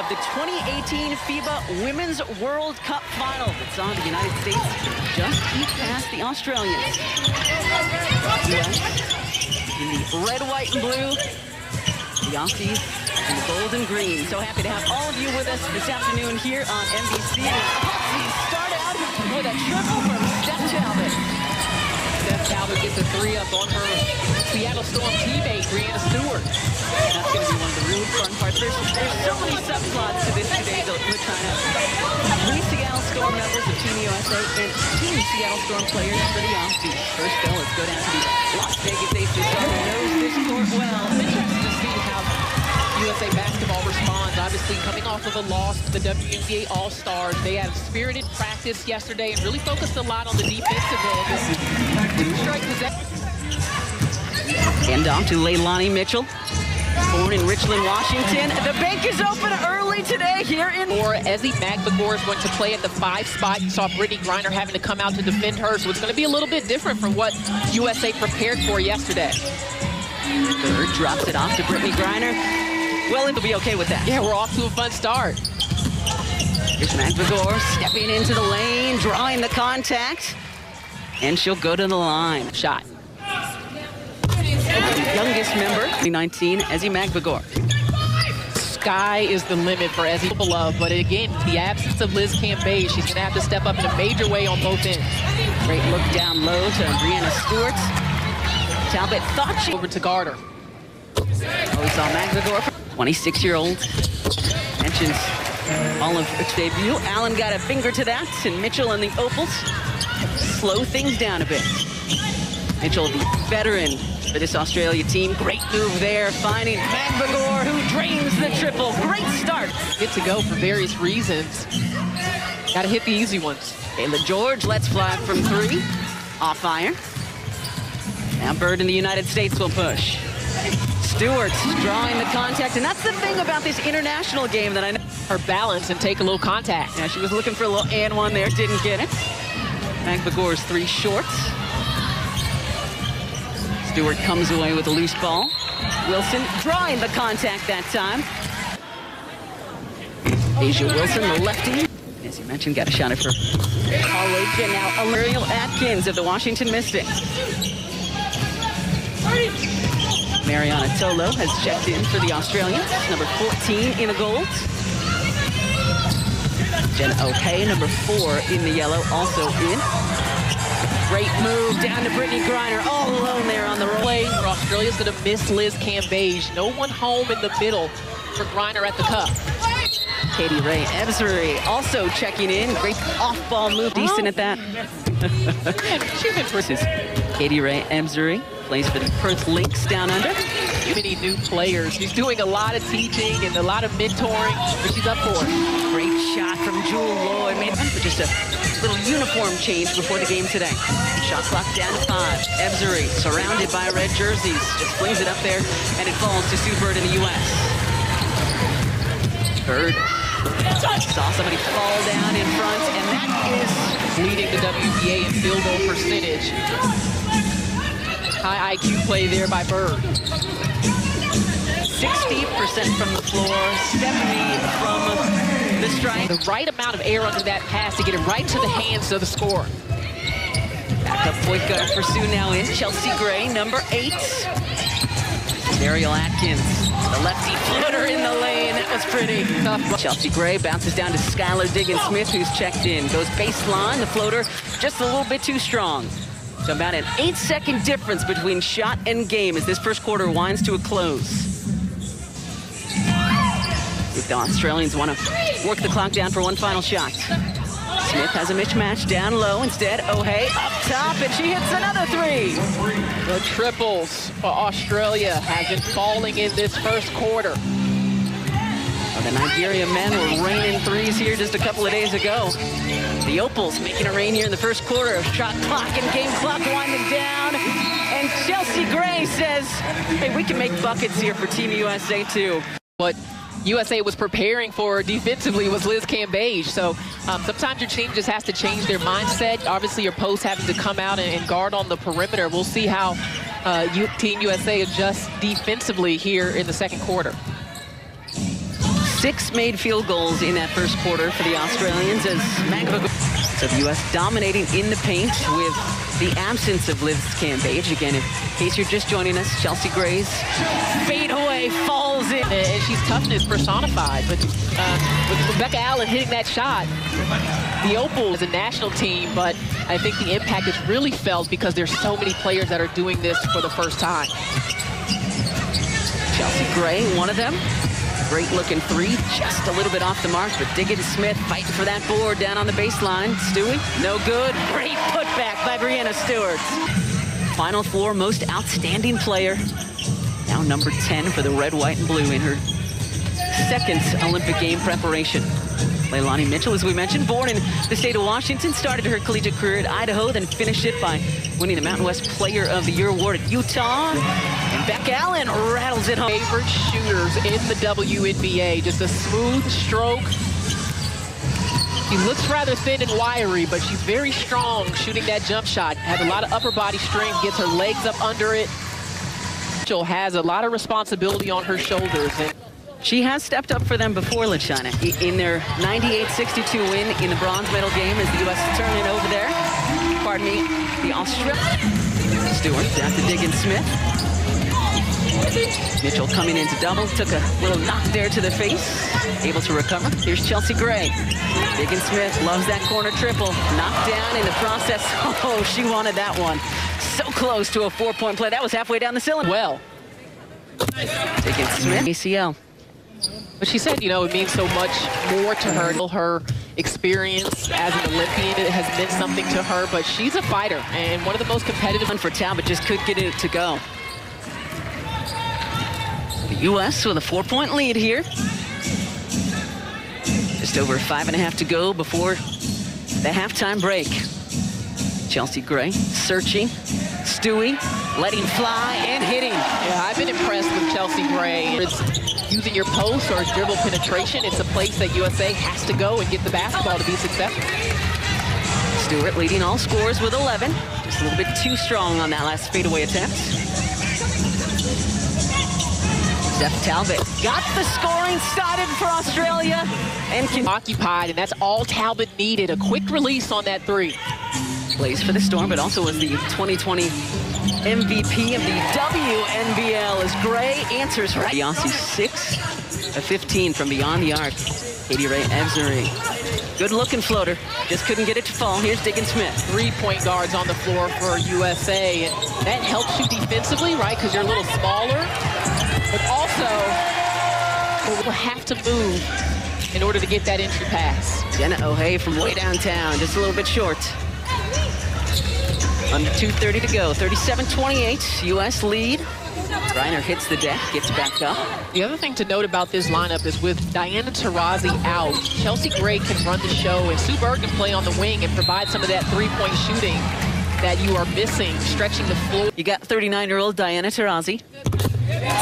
the 2018 FIBA Women's World Cup Final. It's on. The United States just eat past the Australians. US in the red, white, and blue. The Aussies in the gold and green. So happy to have all of you with us this afternoon here on NBC. The Aussies start out with a triple from Steph Talbot. Steph Talbot gets a three up on her Seattle Storm teammate, Brianna Stewart. That's going to be one of the really fun parts. There's so many subplots to this today that we're trying to. 3 Seattle Storm members of Team USA and 2 Seattle Storm players for the Aussies. First, though, let's go down to the Las Vegas Aces, who knows this court well. I'm interested to see how USA basketball responds. Obviously, coming off of a loss to the WNBA All-Stars, they had spirited practice yesterday and really focused a lot on the defensive end. 2 straight possessions. And off to Leilani Mitchell. Born in Richland, Washington. The bank is open early today here in... Or Ezi Magbegor is going to play at the 5 spot. You saw Brittany Griner having to come out to defend her, so it's going to be a little bit different from what USA prepared for yesterday. Third drops it off to Brittany Griner. Well, it'll be okay with that. Yeah, we're off to a fun start. Here's Magbegor stepping into the lane, drawing the contact, and she'll go to the line. Shot. The youngest member, 2019, Ezi Magbegor. Sky is the limit for Ezi Beloved, but again, the absence of Liz Cambage, she's going to have to step up in a major way on both ends. Great look down low to Brianna Stewart. Talbot thought she... Over to Garter. Oh, we saw Magbegor, 26-year-old. Mentions all of her debut. Allen got a finger to that, and Mitchell and the Opals slow things down a bit. Mitchell, the veteran for this Australia team. Great move there, finding Magbegor, who drains the triple. Great start. Get to go for various reasons. Got to hit the easy ones. Kayla George lets fly from 3. Off iron. Now Bird in the United States will push. Stewart drawing the contact, and that's the thing about this international game that I know. Her balance and take a little contact. Yeah, she was looking for a little and one there, didn't get it. Magbegor's 3 shorts. Stewart comes away with a loose ball. Wilson drawing the contact that time. Asia Wilson, the lefty. As you mentioned, got a shot at her college. And now Ariel Atkins of the Washington Mystics. Mariana Tolo has checked in for the Australians, number 14 in the gold. Jen O'Hay, number 4 in the yellow, also in. Great move down to Brittany Griner, all alone there on the play. Australia's going to miss Liz Cambage. No one home in the middle for Griner at the cup. Katie Ray Ebsbury also checking in. Great off-ball move, decent at that. She's been versus Katie Ray Ebsbury plays for the Perth Lynx down under. Too many new players. She's doing a lot of teaching and a lot of mentoring, but she's up for it. Great shot from Jewel Lloyd. Made for just a little uniform change before the game today. Shot clock down to 5. Ebsbury surrounded by red jerseys. Just flings it up there, and it falls to Sue Bird in the U.S. Bird saw somebody fall down in front, and that is leading the WNBA in field goal percentage. High IQ play there by Bird. 60% from the floor, 70 from the strike. The right amount of air under that pass to get it right to the hands of the scorer. Backup point guard for Sue now in. Chelsea Gray, number 8. Ariel Atkins, the lefty floater in the lane. That was pretty tough. Chelsea Gray bounces down to Skylar Diggins-Smith, who's checked in. Goes baseline, the floater just a little bit too strong. So about an 8-second difference between shot and game as this first quarter winds to a close. If the Australians want to work the clock down for one final shot. Smith has a mismatch down low. Instead, O'Hay up top, and she hits another 3. The triples for Australia have been falling in this first quarter. Well, the Nigerian men were raining 3s here just a couple of days ago. The Opals making a rain here in the first quarter. Shot clock and game clock winding down. And Chelsea Gray says, hey, we can make buckets here for Team USA too. What USA was preparing for defensively was Liz Cambage. So sometimes your team just has to change their mindset. Obviously, your posts having to come out and guard on the perimeter. We'll see how Team USA adjusts defensively here in the second quarter. 6 made field goals in that first quarter for the Australians as so the U.S. dominating in the paint with the absence of Liz Cambage. Again, in case you're just joining us, Chelsea Gray's fadeaway falls in. And she's toughness personified. But with Rebecca Allen hitting that shot, the Opal is a national team, but I think the impact is really felt because there's so many players that are doing this for the first time. Chelsea Gray, one of them. Great looking three, just a little bit off the mark, but Diggins Smith fighting for that board down on the baseline. Stewie, no good. Great putback by Brianna Stewart. Final four, most outstanding player. Now number 10 for the red, white, and blue in her second Olympic game preparation. Leilani Mitchell, as we mentioned, born in the state of Washington, started her collegiate career at Idaho, then finished it by winning the Mountain West Player of the Year award at Utah. And Beck Allen rattles it home. Favorite shooters in the WNBA, just a smooth stroke. She looks rather thin and wiry, but she's very strong shooting that jump shot. Has a lot of upper body strength, gets her legs up under it. Mitchell has a lot of responsibility on her shoulders. And she has stepped up for them before, LaChina, in their 98-62 win in the bronze medal game as the U.S. turning over there. Pardon me, the Australian. Stewart after Diggins Smith. Mitchell coming into double, took a little knock there to the face, able to recover. Here's Chelsea Gray. Diggins Smith loves that corner triple. Knocked down in the process. Oh, she wanted that one. So close to a 4-point play. That was halfway down the cylinder. Well, Diggins Smith, ACL. But she said, you know, it means so much more to her. Her experience as an Olympian, it has meant something to her, but she's a fighter and one of the most competitive. For Talbot, just couldn't get it to go. The U.S. with a 4-point lead here. Just over 5.5 to go before the halftime break. Chelsea Gray searching. Stewie letting fly and hitting. Yeah, I've been impressed with Chelsea Gray. It's using your post or dribble penetration. It's a place that USA has to go and get the basketball to be successful. Stewart leading all scores with 11. Just a little bit too strong on that last fadeaway attempt. Steph Talbot got the scoring started for Australia and can occupied, and that's all Talbot needed. A quick release on that three. Plays for the Storm, but also was the 2020 MVP of the WNBA as Gray answers right. Yossi 6 of 15 from beyond the arc. Katie Ray Evzery. Good looking floater. Just couldn't get it to fall. Here's Diggins Smith. 3-point guards on the floor for USA. And that helps you defensively, right? Because you're a little smaller. But also, we'll have to move in order to get that entry pass. Jenna O'Hay from way downtown. Just a little bit short. Under 2:30 to go. 37-28. U.S. lead. Reiner hits the deck, gets back up. The other thing to note about this lineup is with Diana Taurasi out, Chelsea Gray can run the show, and Sue Bird can play on the wing and provide some of that 3-point shooting that you are missing, stretching the floor. You got 39-year-old Diana Taurasi.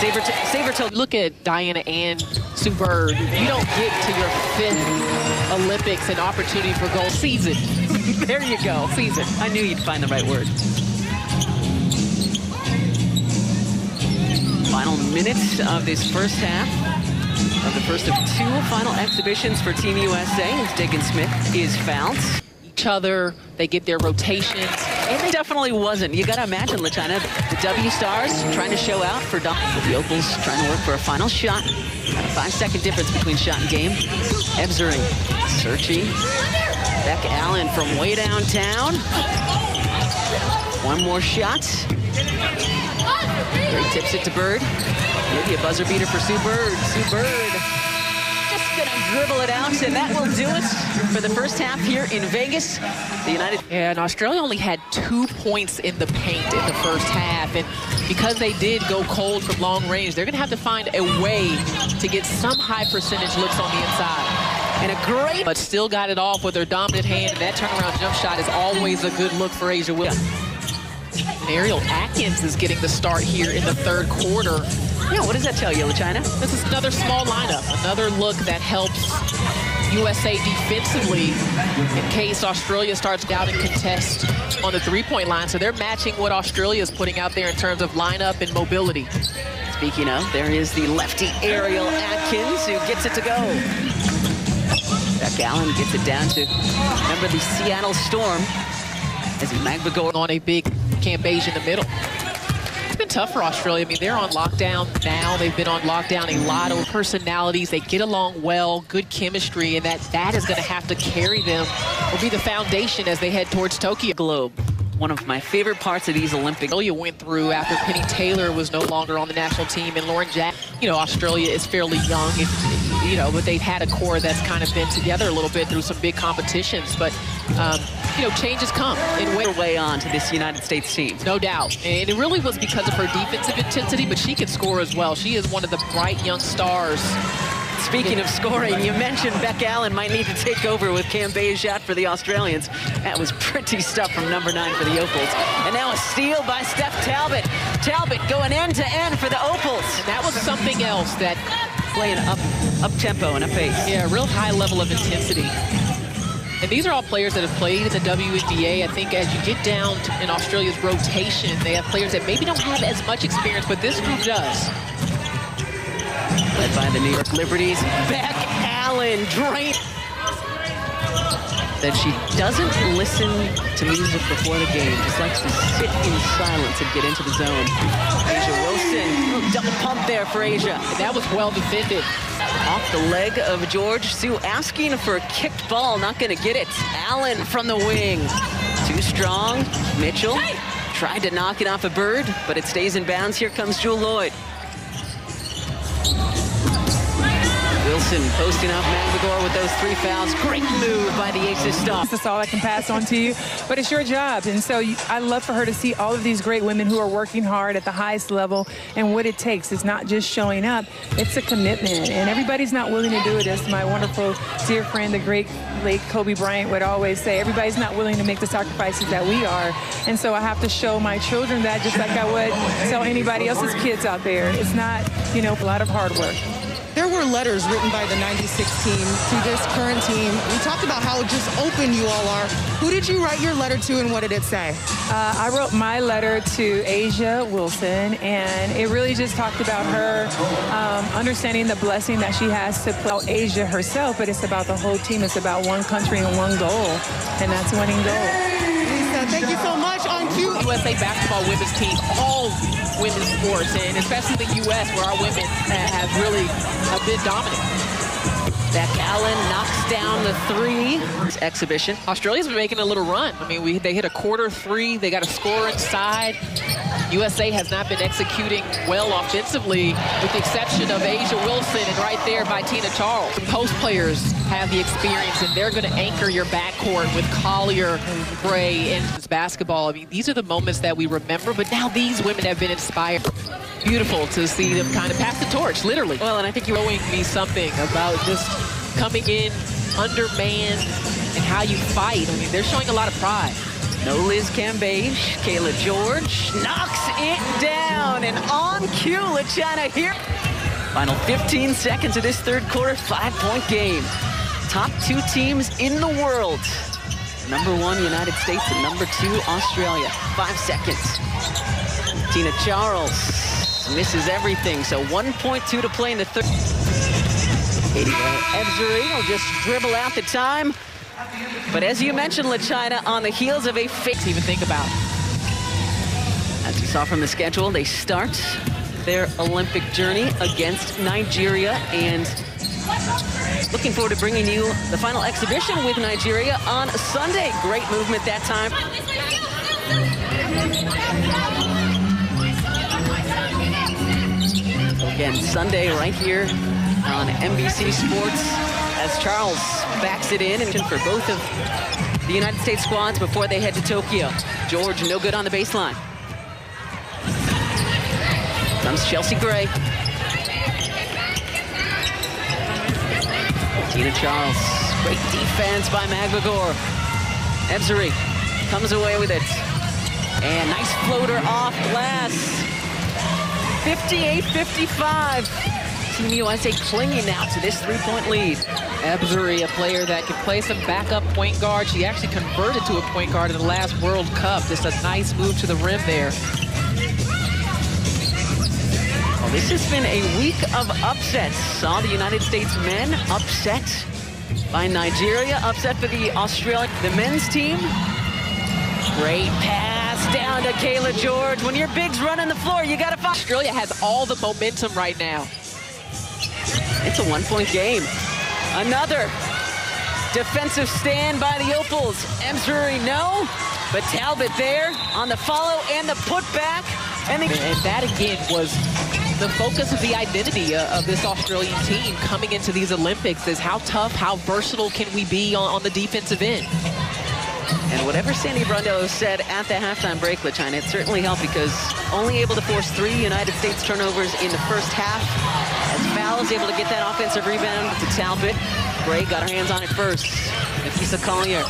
Saber Look at Diana and Sue Bird. You don't get to your 5th Olympics and opportunity for gold season. There you go. Season. I knew you'd find the right word. Final minutes of this first half of the first of 2 final exhibitions for Team USA as Diggins Smith is fouled. Each other, they get their rotations. And they definitely wasn't. You got to imagine, LaChina, the W Stars trying to show out for Dom. The Opals trying to work for a final shot. Got a 5-second difference between shot and game. Evzery searching. Beck Allen from way downtown. One more shot. Gray tips it to Bird. Maybe a buzzer beater for Sue Bird. Sue Bird just gonna dribble it out, and that will do it for the first half here in Vegas. The United. Yeah, and Australia only had 2 points in the paint in the first half, and because they did go cold from long range, they're gonna have to find a way to get some high percentage looks on the inside. And a great, but still got it off with her dominant hand, and that turnaround jump shot is always a good look for Asia Wilson. Ariel Atkins is getting the start here in the 3rd quarter. Yeah, what does that tell you, LaChina? This is another small lineup, another look that helps USA defensively in case Australia starts down and contest on the 3-point line. So they're matching what Australia is putting out there in terms of lineup and mobility. Speaking of, there is the lefty Ariel Atkins who gets it to go. Beck Allen gets it down to, remember, the Seattle Storm as Magbagor on a big campaign in the middle. It's been tough for Australia. I mean, they're on lockdown now. They've been on lockdown. A lot of personalities. They get along well, good chemistry, and that is going to have to carry them or be the foundation as they head towards Tokyo. Globe. One of my favorite parts of these Olympics. Australia went through after Penny Taylor was no longer on the national team, and Lauren Jack. You know, Australia is fairly young, but they've had a core that's kind of been together a little bit through some big competitions. But changes come in way on to this United States team. No doubt. And it really was because of her defensive intensity, but she can score as well. She is one of the bright young stars. Speaking of scoring, you mentioned Beck Allen might need to take over with Cam Bayes-Shot for the Australians. That was pretty stuff from number 9 for the Opals. And now a steal by Steph Talbot. Talbot going end to end for the Opals. And that was something else that playing up tempo and up pace. Yeah, real high level of intensity. And these are all players that have played in the WNBA. I think as you get down in Australia's rotation, they have players that maybe don't have as much experience, but this group does. Led by the New York Liberties, Beck Allen drained. That she doesn't listen to music before the game, just likes to sit in silence and get into the zone. Asia Wilson, double pump there for Asia. And that was well defended. Off the leg of George Sue, asking for a kicked ball, not gonna get it. Allen from the wing, too strong. Mitchell tried to knock it off a bird, but it stays in bounds. Here comes Jewel Lloyd. Wilson posting up Magbagor with those 3 fouls. Great move by the Aces stop. That's all I can pass on to you, but it's your job. And so I love for her to see all of these great women who are working hard at the highest level and what it takes. It's not just showing up, it's a commitment. And everybody's not willing to do it. As my wonderful dear friend, the great late Kobe Bryant would always say, everybody's not willing to make the sacrifices that we are. And so I have to show my children that, just like I would tell anybody else's kids out there. It's not, a lot of hard work. There were letters written by the 96 team to this current team. We talked about how just open you all are. Who did you write your letter to, and what did it say? I wrote my letter to Asia Wilson, and it really just talked about her understanding the blessing that she has to play Asia herself, but it's about the whole team. It's about one country and one goal, and that's winning gold. Lisa, thank you so much. On cue. USA basketball women's team, all women's sports, and especially the U.S., where our women have really been dominant. Beck Allen knocks down the 3. Exhibition. Australia's been making a little run. I mean, they hit a quarter 3. They got a score inside. USA has not been executing well offensively, with the exception of Asia Wilson, and right there by Tina Charles. The post players have the experience, and they're going to anchor your backcourt with Collier, Gray, and basketball. I mean, these are the moments that we remember, but now these women have been inspired. Beautiful to see them kind of pass the torch, literally. Well, and I think you're showing me something about just coming in undermanned and how you fight. I mean, they're showing a lot of pride. No Liz Cambage, Kayla George knocks it down, and on cue, LaChina here. Final 15 seconds of this third quarter, 5-point game. Top 2 teams in the world. Number 1, United States, and number 2, Australia. 5 seconds. Tina Charles misses everything, so 1.2 to play in the third. Katie Ebzery will just dribble out the time. But as you mentioned, LaChina, on the heels of a fix, to even think about. As you saw from the schedule, they start their Olympic journey against Nigeria, and looking forward to bringing you the final exhibition with Nigeria on Sunday. Great movement that time. Again, Sunday right here on NBC Sports, as Charles backs it in, and for both of the United States squads before they head to Tokyo. George, no good on the baseline. Comes Chelsea Gray. Tina Charles, great defense by Magbagor. Ebzery comes away with it. And nice floater off glass. 58-55. Team USA clinging now to this 3-point lead. Ebzery, a player that can play some backup point guard. She actually converted to a point guard in the last World Cup. Just a nice move to the rim there. Well, this has been a week of upsets. Saw the United States men upset by Nigeria, upset for the men's team. Great pass down to Kayla George. When your bigs running the floor, you got to find. Australia has all the momentum right now. It's a one-point game. Another defensive stand by the Opals. Emsbury, no, but Talbot there on the follow and the putback. And that again was the focus of the identity of this Australian team coming into these Olympics is how tough, how versatile can we be on the defensive end. And whatever Sandy Brondello said at the halftime break, LaChina, it certainly helped because only able to force 3 United States turnovers in the first half. As Fowles able to get that offensive rebound to Talbot. Gray got her hands on it first. Nakisa Collier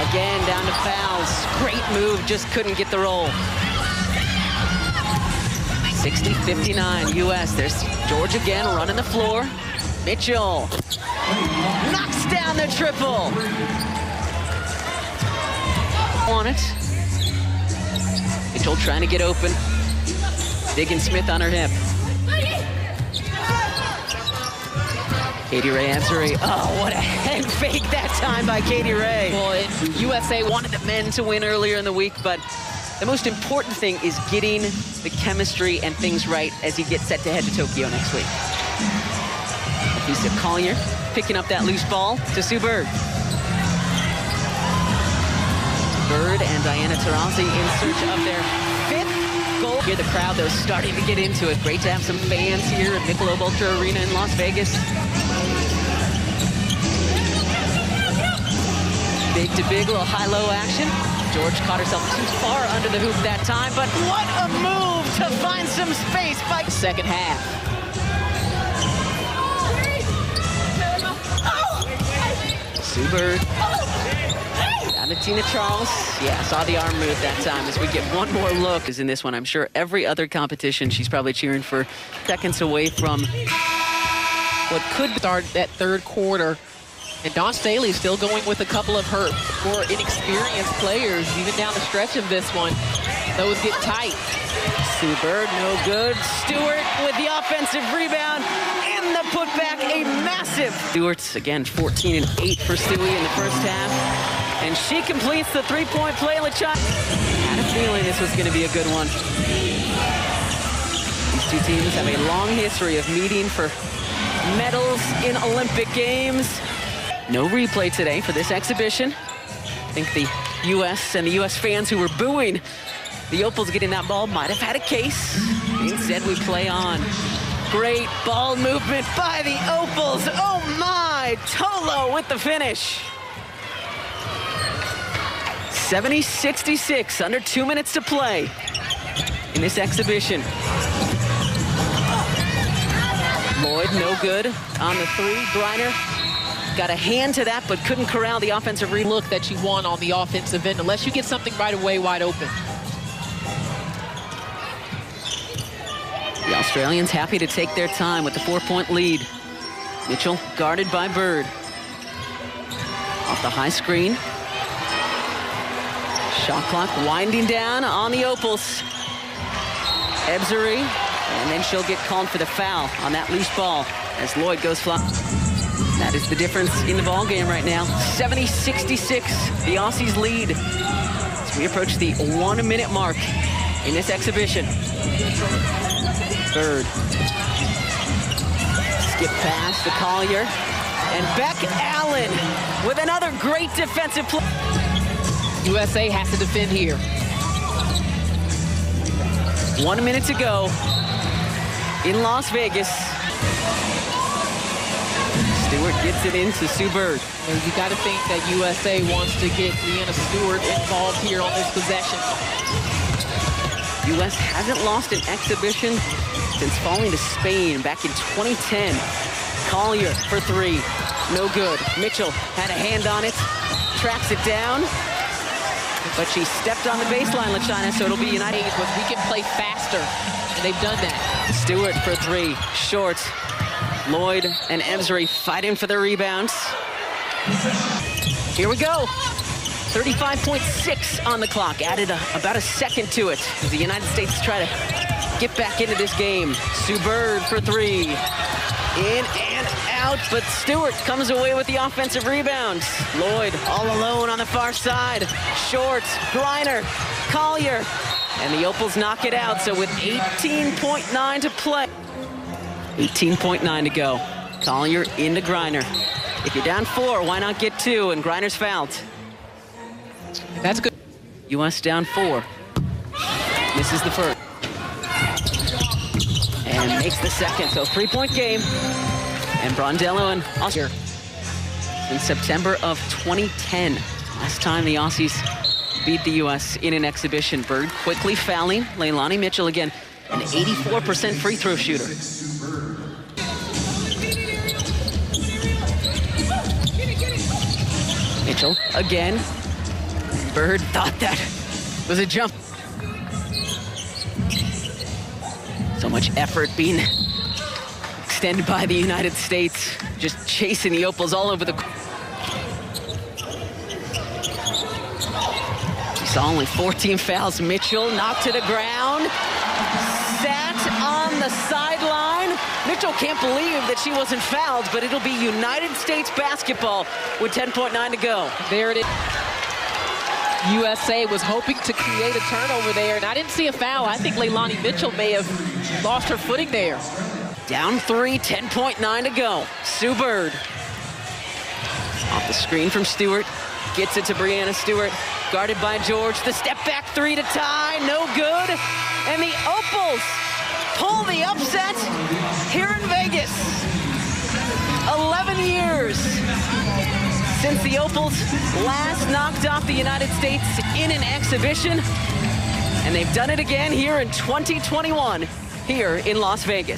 again down to Fowles. Great move, just couldn't get the roll. 60-59 U.S. There's George again running the floor. Mitchell knocks down the triple. On it. Mitchell trying to get open. Diggin Smith on her hip. Katie Ray Emsbury. Oh, what a head fake that time by Katie Ray. Well, USA wanted the men to win earlier in the week, but the most important thing is getting the chemistry and things right as you get set to head to Tokyo next week. Lisa Collier picking up that loose ball to Sue Bird. Bird and Diana Taurasi in search of their 5th goal. Hear the crowd, though, starting to get into it. Great to have some fans here at Michelob Ultra Arena in Las Vegas. Big to big, little high-low action. George caught herself too far under the hoop that time, but what a move to find some space by the second half. Sue Bird. Down to Tina Charles. Yeah, saw the arm move that time as we get one more look. Is in this one. I'm sure every other competition she's probably cheering for seconds away from what could start that third quarter. And Dawn Staley still going with a couple of her more inexperienced players, even down the stretch of this one. Those get tight. Sue Bird, no good. Stewart with the offensive rebound and the putback, a massive. Stewart's, again, 14 and 8 for Stewie in the first half. And she completes the three-point play. LaChina had a feeling this was going to be a good one. These two teams have a long history of meeting for medals in Olympic Games. No replay today for this exhibition. I think the U.S. and the U.S. fans who were booing the Opals getting that ball might have had a case. Instead, we play on. Great ball movement by the Opals. Oh my, Tolo with the finish. 70-66, under 2 minutes to play in this exhibition. Lloyd, no good on the 3. Griner got a hand to that, but couldn't corral the offensive look that you want on the offensive end, unless you get something right away wide open. The Australians happy to take their time with the 4-point lead. Mitchell guarded by Bird. Off the high screen. Shot clock winding down on the Opals. Emsbury, and then she'll get called for the foul on that loose ball as Lloyd goes fly. That is the difference in the ball game right now. 70-66, the Aussies lead as we approach the 1-minute mark in this exhibition. Bird. Skip pass to Collier. And Beck Allen with another great defensive play. USA has to defend here. 1 minute to go in Las Vegas. Stewart gets it into Sue Bird. Well, you got to think that USA wants to get Leanna Stewart involved here on this possession. U.S. hasn't lost an exhibition since falling to Spain back in 2010. Collier for 3, no good. Mitchell had a hand on it, tracks it down, but she stepped on the baseline, LaChina, so it'll be United. But we can play faster, and they've done that. Stewart for 3, short. Lloyd and Emsbury fighting for the rebounds. Here we go. 35.6 on the clock. Added about a second to it as the United States try to get back into this game. Sue Bird for three. In and out, but Stewart comes away with the offensive rebound. Lloyd all alone on the far side. Short, Griner, Collier, and the Opals knock it out. So with 18.9 to play. 18.9 to go. Collier into Griner. If you're down 4, why not get 2? And Griner's fouled. That's good. US down 4. Misses the first. And makes the second, so 3-point game. And Brondello and Aussies in September of 2010. Last time the Aussies beat the US in an exhibition. Bird quickly fouling. Leilani Mitchell again, an 84% free throw shooter. Mitchell again. Bird thought that was a jump. So much effort being extended by the United States, just chasing the Opals all over the court. We saw only 14 fouls. Mitchell knocked to the ground, sat on the sideline. Mitchell can't believe that she wasn't fouled, but it'll be United States basketball with 10.9 to go. There it is. USA was hoping to create a turnover there, and I didn't see a foul. I think Leilani Mitchell may have lost her footing there. Down 3, 10.9 to go. Sue Bird. Off the screen from Stewart. Gets it to Breanna Stewart. Guarded by George. The step back 3 to tie. No good. And the Opals pull the upset here in Vegas. 11 years since the Opals last knocked off the United States in an exhibition. And they've done it again here in 2021 here in Las Vegas.